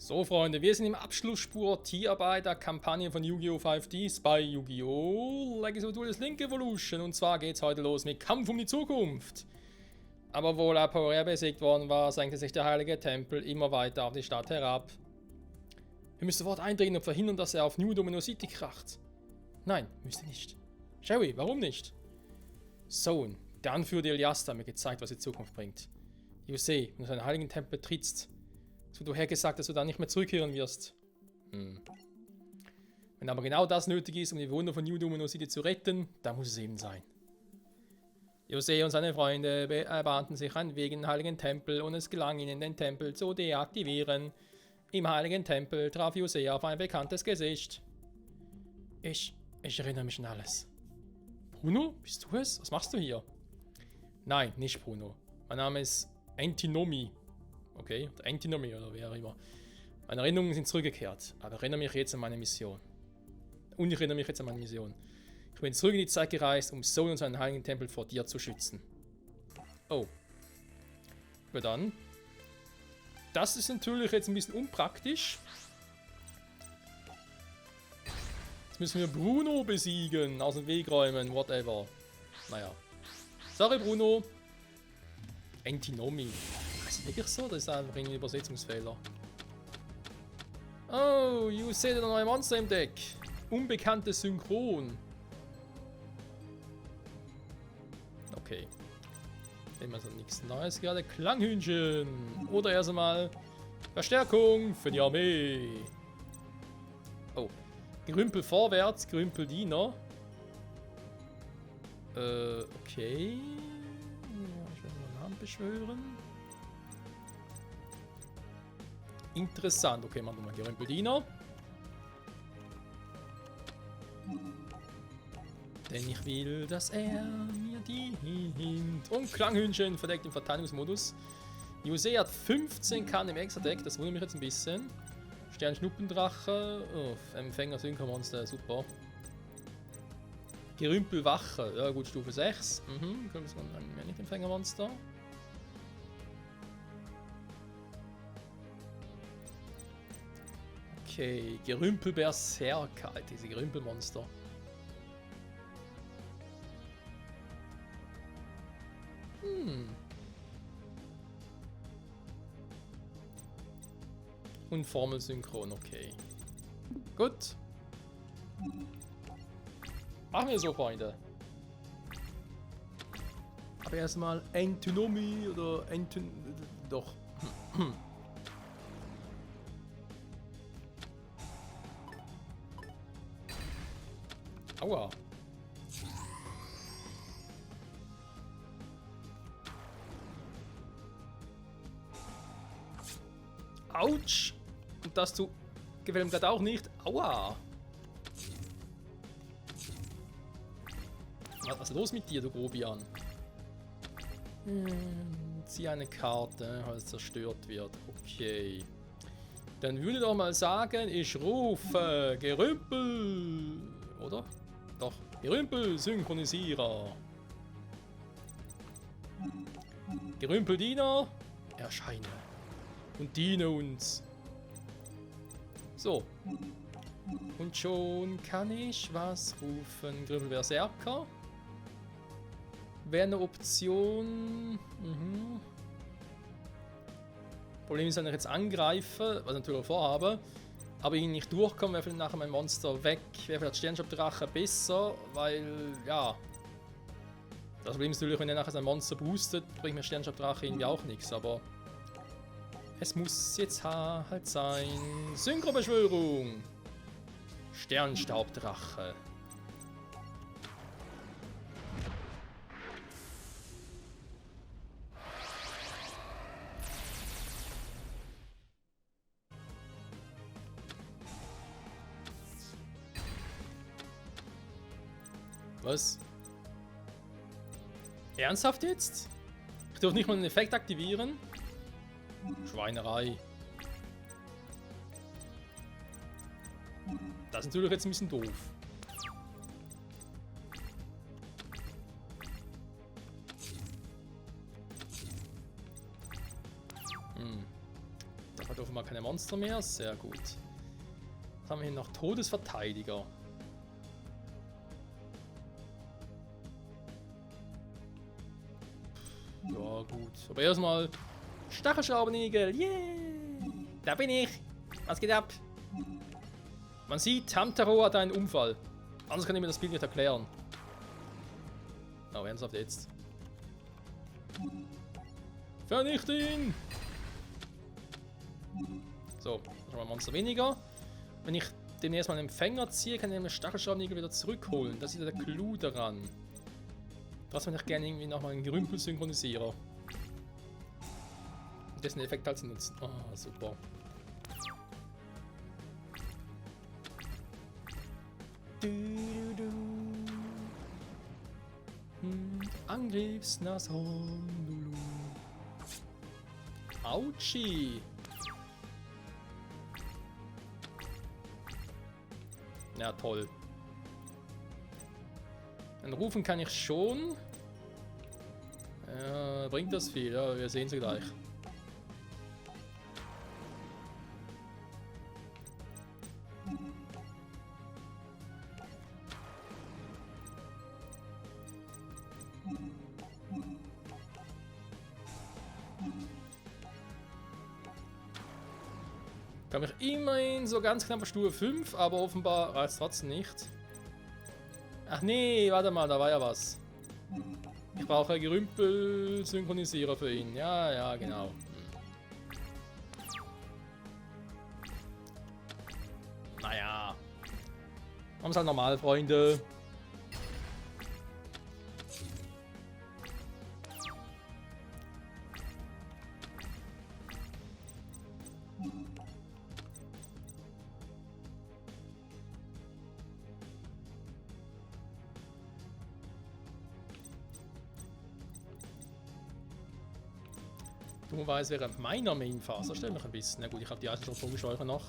So, Freunde, wir sind im Abschlussspur Tierarbeit der Kampagne von Yu-Gi-Oh! 5Ds bei Yu-Gi-Oh! Legacy of Duelist Link Evolution. Und zwar geht's heute los mit Kampf um die Zukunft. Aber wo Laporea besiegt worden war, senkte sich der heilige Tempel immer weiter auf die Stadt herab. Wir müssen sofort eindringen und verhindern, dass er auf New Domino City kracht. Nein, müsste nicht. Sherry, warum nicht? Sohn, der Anführer der Iliasta, hat mir gezeigt, was die Zukunft bringt. Yusei, wenn du seinen heiligen Tempel betrittst, es wird vorhergesagt, dass du dann nicht mehr zurückkehren wirst. Wenn aber genau das nötig ist, um die Bewohner von New Domino City zu retten, dann muss es eben sein. Yusei und seine Freunde bahnten sich einen Weg in den heiligen Tempel und es gelang ihnen, den Tempel zu deaktivieren. Im heiligen Tempel traf Yusei auf ein bekanntes Gesicht. Ich erinnere mich an alles. Bruno, bist du es? Was machst du hier? Nein, nicht Bruno. Mein Name ist Antinomy. Okay, oder Antinomy oder wer auch immer. Meine Erinnerungen sind zurückgekehrt, aber ich erinnere mich jetzt an meine Mission. Ich bin zurück in die Zeit gereist, um Sohn und seinen heiligen Tempel vor dir zu schützen. Oh. Ja dann. Das ist natürlich jetzt ein bisschen unpraktisch. Jetzt müssen wir Bruno besiegen, aus dem Weg räumen, whatever. Naja. Sorry Bruno. Antinomy. Ist das wirklich so? Das ist einfach ein Übersetzungsfehler. Oh, you seht ein neues Monster im Deck. Unbekanntes Synchron. Okay. Nehmen wir so nichts Neues gerade. Klanghühnchen. Oder erst einmal Verstärkung für die Armee. Oh. Gerümpel vorwärts, Gerümpel Diener. Okay. Ich werde mal Namen beschwören. Interessant. Okay, machen wir mal Gerümpel Diener. Denn ich will, dass er mir dient. Und Klanghühnchen verdeckt im Verteidigungsmodus. Yusei hat 15k im Extra-Deck, das wundert mich jetzt ein bisschen. Sternschnuppendrache. Oh, Empfänger Synchromonster, super. Gerümpelwache, ja gut, Stufe 6. Können wir ein Männlich-Empfängermonster. Okay, Gerümpelberserker, diese Gerümpelmonster. Und Formelsynchron, okay. Gut. Machen wir so, Freunde. Aber erstmal Antinomy oder doch. Aua. Autsch. Und das gefällt mir gerade auch nicht. Aua. Was ist los mit dir, du Grobian? Zieh eine Karte, weil es zerstört wird. Okay. Dann würde ich doch mal sagen, ich rufe Gerümpel. Oder? Doch. Gerümpel-Synchronisierer. Gerümpeldiener. Erscheine. Und diene uns. So. Und schon kann ich was rufen. Gerümpelberserker. Wäre eine Option. Problem ist, wenn ich jetzt angreife, was ich natürlich vorhabe, aber ihn nicht durchkomme, wäre vielleicht nachher mein Monster weg. Wäre vielleicht Sternschopdrache besser, weil, ja. Das Problem ist natürlich, wenn er nachher sein Monster boostet, bringt mir Sternschopdrache irgendwie auch nichts, aber es muss jetzt halt sein. Synchrobeschwörung. Sternstaubdrache. Was? Ernsthaft jetzt? Ich darf nicht mal einen Effekt aktivieren? Schweinerei. Das ist natürlich jetzt ein bisschen doof. Da hat auf mal keine Monster mehr. Sehr gut. Was haben wir hier noch? Todesverteidiger. Ja, gut. Aber erstmal Stachelschraubenigel. Yeah! Da bin ich. Was geht ab? Man sieht, Hamtaro hat einen Unfall. Anders kann ich mir das Bild nicht erklären. Oh, ernsthaft jetzt. Vernicht ihn! So, schon mal ein Monster weniger. Wenn ich demnächst mal einen Empfänger ziehe, kann ich den Stachelschraubenigel wieder zurückholen. Das ist ja der Clou daran. Trotzdem hätte ich gerne irgendwie nochmal einen Gerümpel-Synchronisierer. Und dessen Effekt halt zu nutzen. Ah, oh, super. Angriffsnashorn. Autschi. Ja, toll. Dann rufen kann ich schon. Bringt das viel? Ja, wir sehen sie gleich. Kam ich immerhin so ganz knapp auf Stufe 5, aber offenbar reicht es trotzdem nicht. Ach nee, warte mal, da war ja was. Ich brauche einen Gerümpel-Synchronisierer für ihn. Ja, ja, genau. Naja. Machen wir es halt normal, Freunde. Dummerweise wäre meiner Main-Phase. Das stört mich ein bisschen. Na gut, ich habe die Eisenschrotfluggescheuche noch.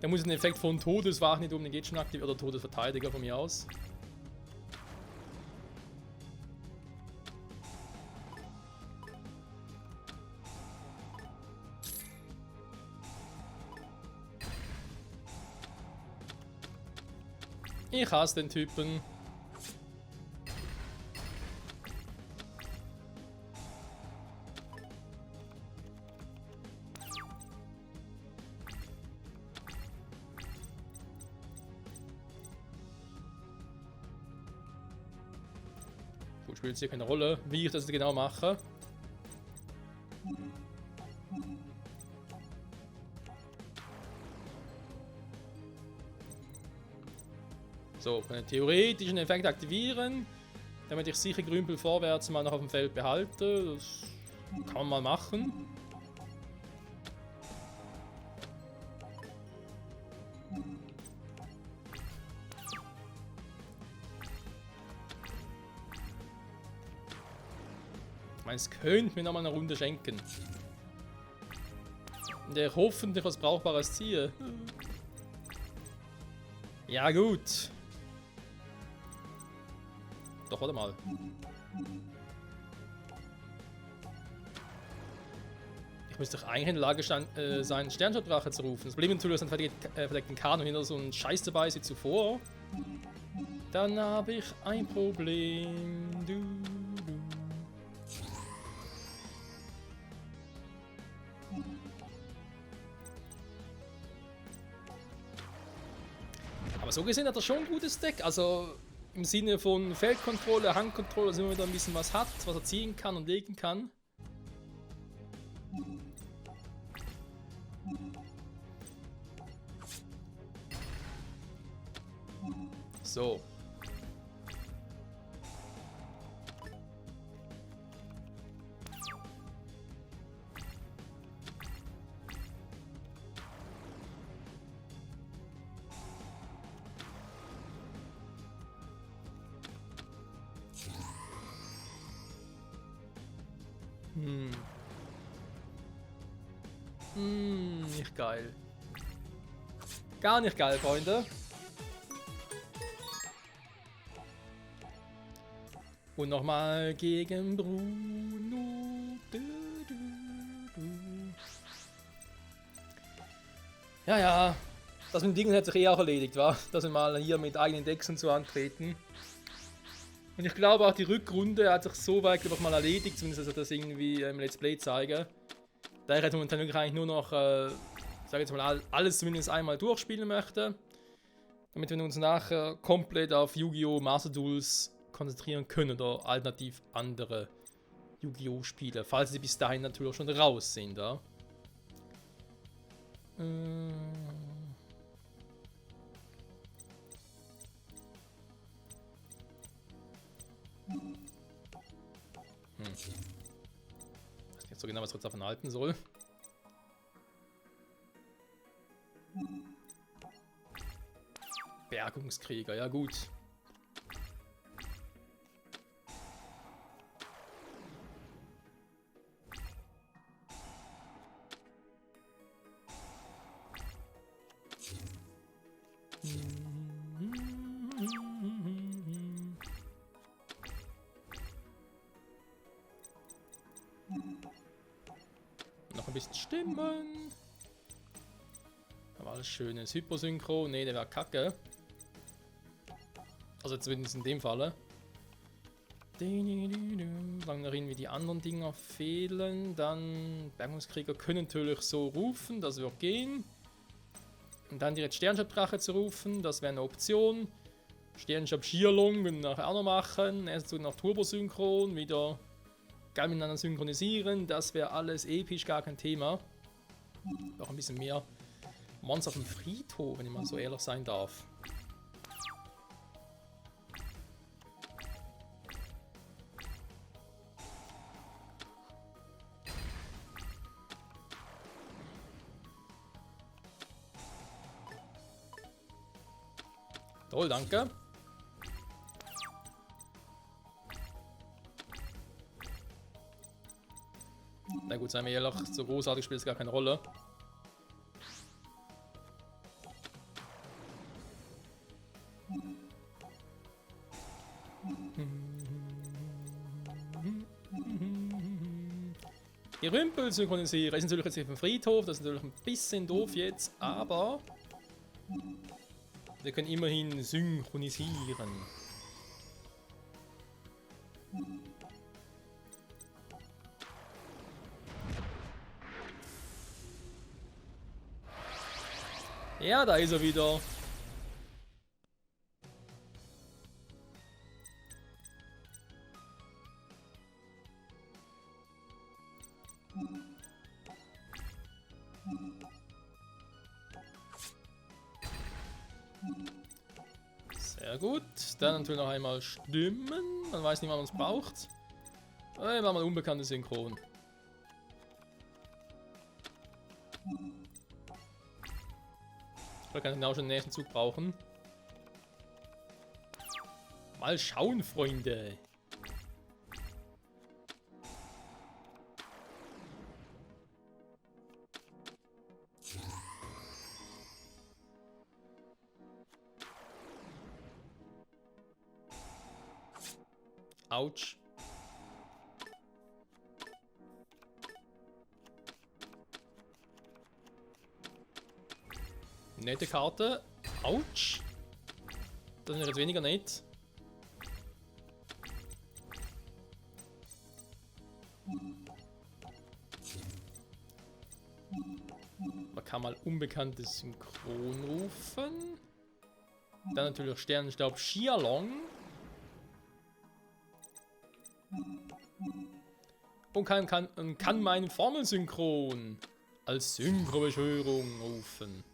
Der muss den Effekt von Todeswach nicht um den geht schon aktiv oder Todesverteidiger von mir aus. Ich hasse den Typen. Gut, spielt hier keine Rolle, wie ich das genau mache. So, einen theoretischen Effekt aktivieren, damit ich sicher Grümpel vorwärts mal noch auf dem Feld behalte. Das kann man mal machen. Ich meine, es könnte mir nochmal eine Runde schenken. In der ich hoffentlich was Brauchbares ziehe. Ja, gut. Doch, warte mal. Ich müsste doch eigentlich in der Lage sein, Sternschartdrache zu rufen. Das Problem natürlich ist, dann verdeckten Kanon hinter so ein Scheiß dabei ist wie zuvor. Dann habe ich ein Problem. Aber so gesehen hat er schon ein gutes Deck. Also im Sinne von Feldkontrolle, Handkontrolle, dass er wieder ein bisschen was hat, was er ziehen kann und legen kann. So. Nicht geil. Gar nicht geil, Freunde. Und nochmal gegen Bruno. Ja, ja. Das mit den Dingen hat sich eh auch erledigt, wa? Dass wir mal hier mit eigenen Decks und so antreten. Und ich glaube auch die Rückrunde hat sich so weit einfach mal erledigt, zumindest dass ich das irgendwie im Let's Play zeige. Da ich jetzt momentan wirklich eigentlich nur noch, sag jetzt mal, alles zumindest einmal durchspielen möchte. Damit wir uns nachher komplett auf Yu-Gi-Oh! Master Duels konzentrieren können oder alternativ andere Yu-Gi-Oh! Spiele, falls sie bis dahin natürlich schon raus sind, ja. Ich weiß nicht so genau, was wir jetzt davon halten soll. Bergungskrieger, ja gut. Noch ein bisschen Stimmen. Aber alles schönes Hypersynchro. Ne, der wäre kacke. Also zumindest in dem Falle. Solange darin wie die anderen Dinger fehlen, dann Bergungskrieger können natürlich so rufen, das wird gehen. Und dann direkt Sternschabdrache zu rufen, das wäre eine Option. Sternschab Schierlong können wir nachher auch noch machen. Erst noch Turbosynchron, wieder geil miteinander synchronisieren, das wäre alles episch, gar kein Thema. Auch ein bisschen mehr Monster auf dem Friedhof, wenn ich mal so ehrlich sein darf. Toll, danke. Na gut, seien wir ehrlich, so großartig spielt es gar keine Rolle. Die Rümpel synchronisieren ist natürlich jetzt auf dem Friedhof, das ist natürlich ein bisschen doof jetzt, aber wir können immerhin synchronisieren. Ja, da ist er wieder. Sehr gut. Dann natürlich noch einmal Stimmen. Man weiß nicht, wann man es braucht. Wir machen mal unbekannte Synchron. Ich kann genau schon den nächsten Zug brauchen. Mal schauen, Freunde. Autsch. Nette Karte. Autsch. Das ist jetzt weniger nett. Man kann mal unbekanntes Synchron rufen. Dann natürlich Sternenstaub Schierlong. Und kann meinen Formelsynchron als Synchrobeschwörung rufen.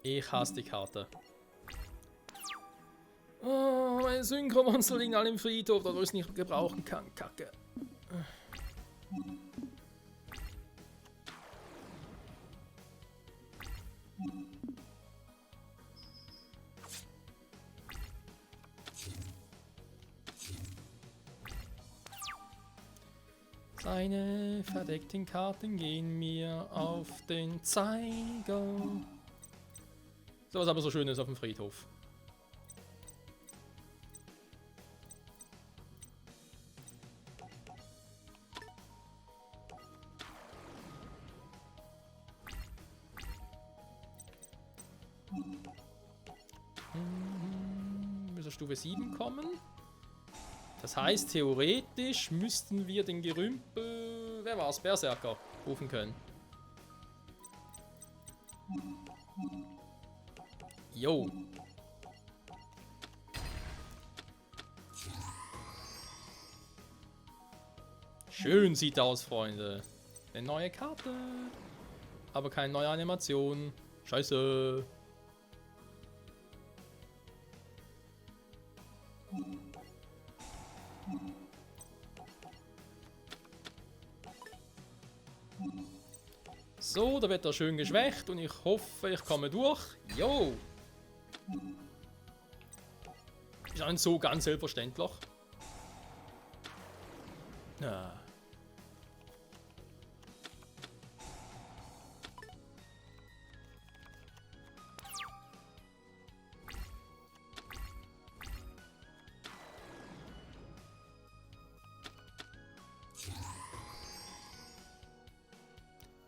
Ich hasse die Karte. Oh, meine Synchromonster liegen alle im Friedhof, da wo ich es nicht gebrauchen kann. Kacke. Seine verdeckten Karten gehen mir auf den Zeiger. So was aber so Schönes auf dem Friedhof. Müssen Stufe 7 kommen. Das heißt, theoretisch müssten wir den Gerümpel, wer war's, Berserker, rufen können. Jo. Schön sieht aus, Freunde. Eine neue Karte. Aber keine neue Animation. Scheiße. So, da wird er schön geschwächt und ich hoffe, ich komme durch. Jo! Ist auch nicht so ganz selbstverständlich. Ja.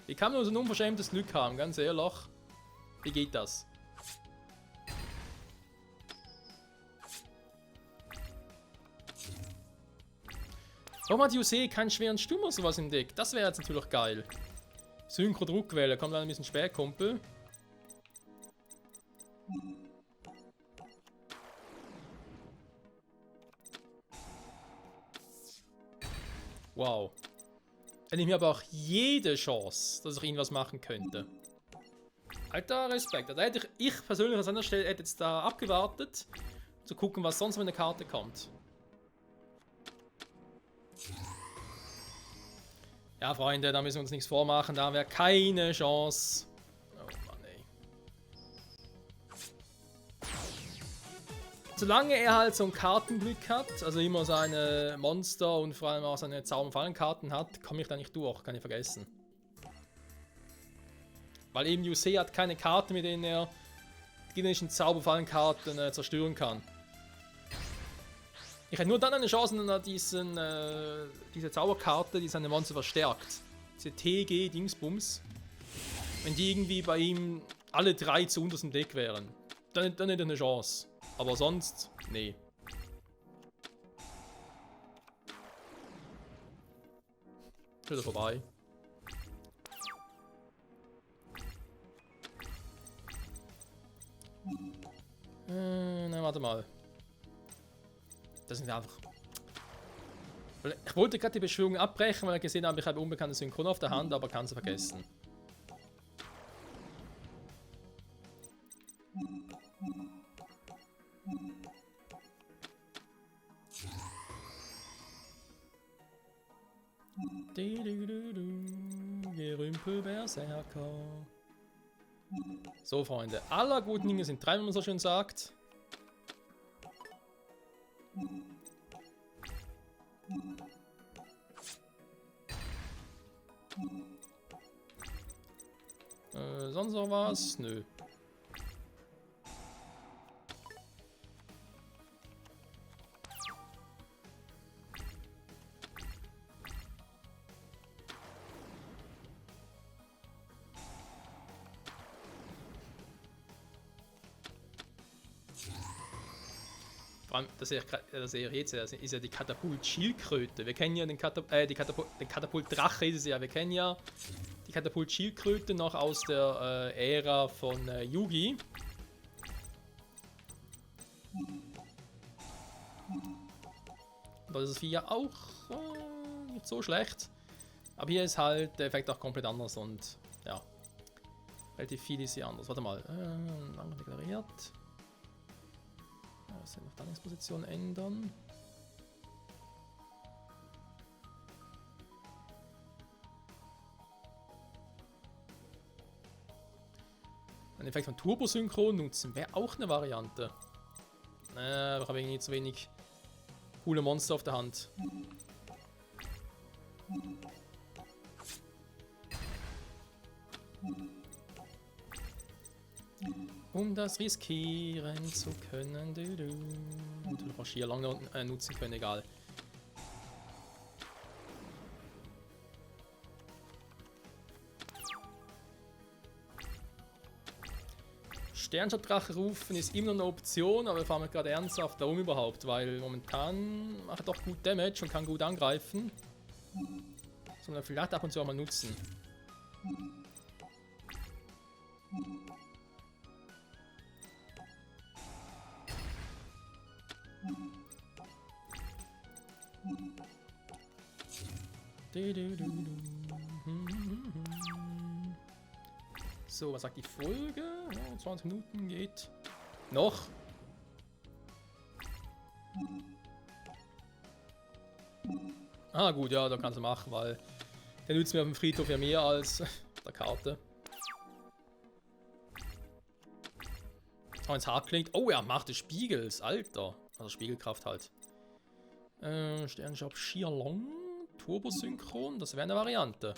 Wie kann man so ein unverschämtes Glück haben, ganz ehrlich? Wie geht das? Warum hat Jose keinen schweren Sturm oder sowas im Deck? Das wäre jetzt natürlich geil. Synchro-Druckwelle, kommt dann ein bisschen spät, Kumpel. Wow. Er nimmt mir aber auch jede Chance, dass ich irgendwas machen könnte. Alter, Respekt. Da hätte ich persönlich an seiner Stelle hätte jetzt da abgewartet, zu gucken, was sonst für eine Karte kommt. Ja, Freunde, da müssen wir uns nichts vormachen. Da haben wir keine Chance. Oh Mann, ey. Solange er halt so ein Kartenglück hat, also immer seine Monster und vor allem auch seine Zauberfallenkarten hat, komme ich da nicht durch, kann ich vergessen. Weil eben Jose hat keine Karten, mit denen er die gegnerischen Zauberfallenkarten zerstören kann. Ich hätte nur dann eine Chance, diese Zauberkarte, die seine Monster verstärkt. Diese TG-Dingsbums. Wenn die irgendwie bei ihm alle 3 zu unterst im Deck wären. Dann hätte er eine Chance. Aber sonst, nee. Ist wieder vorbei. Na, warte mal. Das sind einfach... Ich wollte gerade die Beschwörung abbrechen, weil ich gesehen habe, ich habe unbekannte Synchron auf der Hand, aber kann es vergessen. Gerümpel Berserker. So, Freunde, aller guten Dinge sind 3, wie man so schön sagt. Sonst noch was? Nö. Vor allem, das sehe ich jetzt, ist ja die Katapult-Schildkröte. Wir kennen ja den Katapult-Drache ist es ja. Wir kennen ja die Katapult-Schildkröte noch aus der Ära von Yugi. Da ist das Vieh ja auch nicht so schlecht. Aber hier ist halt der Effekt auch komplett anders und ja, relativ viel ist hier anders. Warte mal, lange deklariert. Auf Landungsposition ändern. Ein Effekt von Turbosynchron nutzen wäre auch eine Variante. Aber ich habe irgendwie zu wenig coole Monster auf der Hand. Um das riskieren zu können. Und du kannst hier lange nutzen können, egal. Sternschatdrache rufen ist immer noch eine Option, aber wir fahren gerade ernsthaft, warum überhaupt? Weil momentan macht er doch gut Damage und kann gut angreifen. Soll man vielleicht ab und zu auch mal nutzen. So, was sagt die Folge? Ja, 20 Minuten geht. Noch. Ah gut, ja, da kannst du machen, weil der nützt mir auf dem Friedhof ja mehr als der Karte. Oh, ins Haar klingt. Oh, er macht des Spiegels, Alter. Also Spiegelkraft halt. Sternshop Shearlong. Turbosynchron, das wäre eine Variante.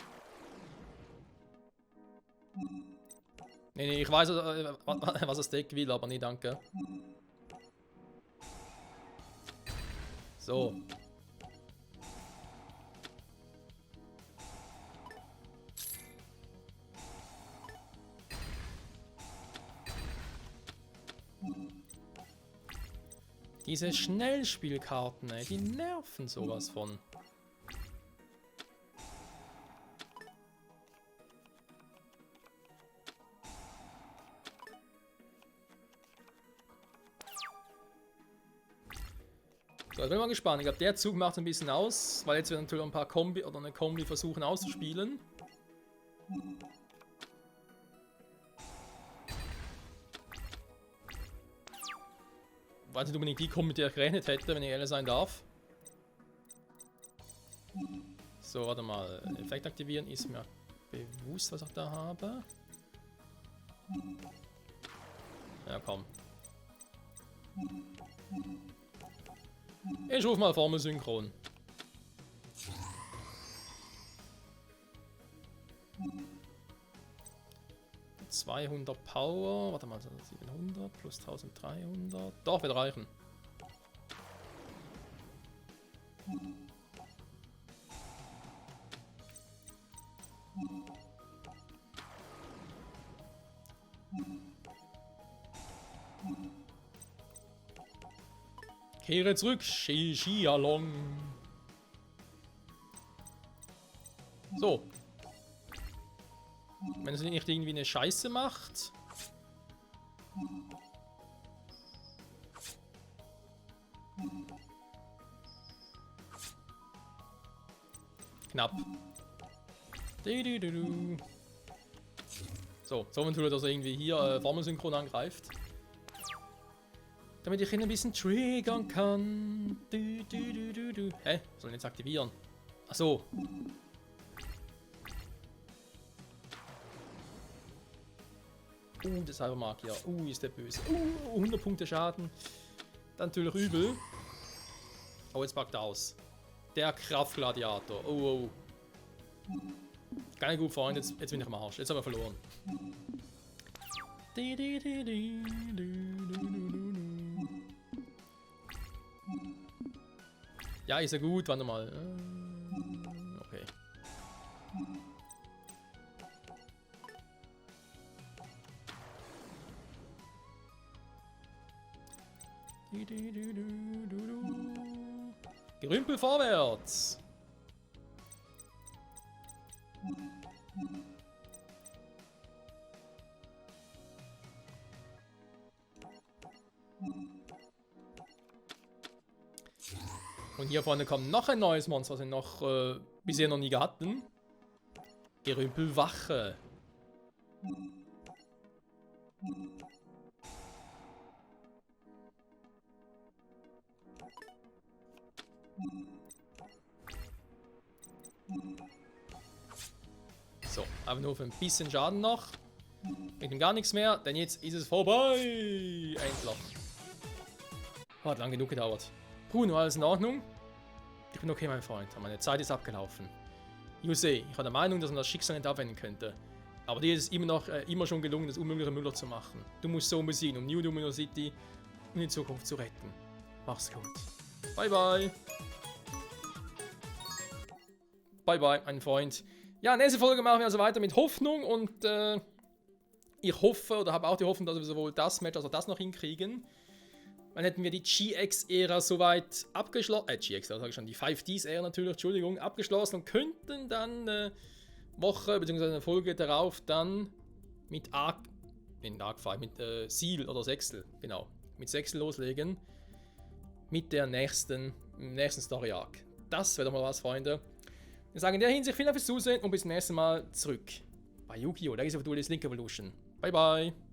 Nee, ich weiß, was das Deck will, aber nee, danke. So. Diese Schnellspielkarten, ey, die nerven sowas von. So, ich bin mal gespannt. Ich glaube, der Zug macht ein bisschen aus, weil jetzt werden natürlich ein paar Kombi oder eine Kombi versuchen auszuspielen. Weiß nicht unbedingt die Kombi, mit der ich gerechnet hätte, wenn ich ehrlich sein darf. So, warte mal. Effekt aktivieren ist mir bewusst, was ich da habe. Ja, komm. Ich rufe mal Formel Synchron. ...200 Power... Warte mal, 700 plus 1300... Doch, wird reichen. Kehre zurück, Shearlong. So. Wenn es nicht irgendwie eine Scheiße macht. Knapp. So, so natürlich, dass er irgendwie hier Formelsynchron angreift. Damit ich ihn ein bisschen triggern kann. Hä? Soll ich jetzt aktivieren? Achso. Der Cybermagier. Ist der böse. 100 Punkte Schaden. Dann natürlich übel. Oh, jetzt packt er aus. Der Kraftgladiator. Oh. Gar nicht gut, Freund. Jetzt bin ich am Arsch. Jetzt haben wir verloren. Ja, ist ja gut. Warte mal. Okay. Gerümpel vorwärts. Und hier vorne kommt noch ein neues Monster, was wir noch bisher noch nie hatten. Gerümpelwache. So, aber nur für ein bisschen Schaden noch. Mit dem gar nichts mehr, denn jetzt ist es vorbei. Endlich. Hat lang genug gedauert. Bruno, alles in Ordnung? Ich bin okay, mein Freund. Meine Zeit ist abgelaufen. Jose, ich war der Meinung, dass man das Schicksal nicht abwenden könnte. Aber dir ist es immer schon gelungen, das Unmögliche möglich zu machen. Du musst so besiegen, um New Domino City und die Zukunft zu retten. Mach's gut. Bye, bye. Bye, bye, mein Freund. Ja, nächste Folge machen wir also weiter mit Hoffnung und ich hoffe oder habe auch die Hoffnung, dass wir sowohl das Match als auch das noch hinkriegen. Dann hätten wir die GX-Ära soweit abgeschlossen. GX, da sage ich schon, die 5Ds-Ära natürlich, Entschuldigung, abgeschlossen und könnten dann Woche bzw. eine Folge darauf dann mit Seal oder Sechsel, genau, mit Sechsel loslegen. Mit der nächsten Story-Arc. Das wäre doch mal was, Freunde. Wir sagen in der Hinsicht vielen Dank fürs Zusehen und bis zum nächsten Mal zurück bei Yu-Gi-Oh! Legacy of Duelist Link Evolution. Bye bye!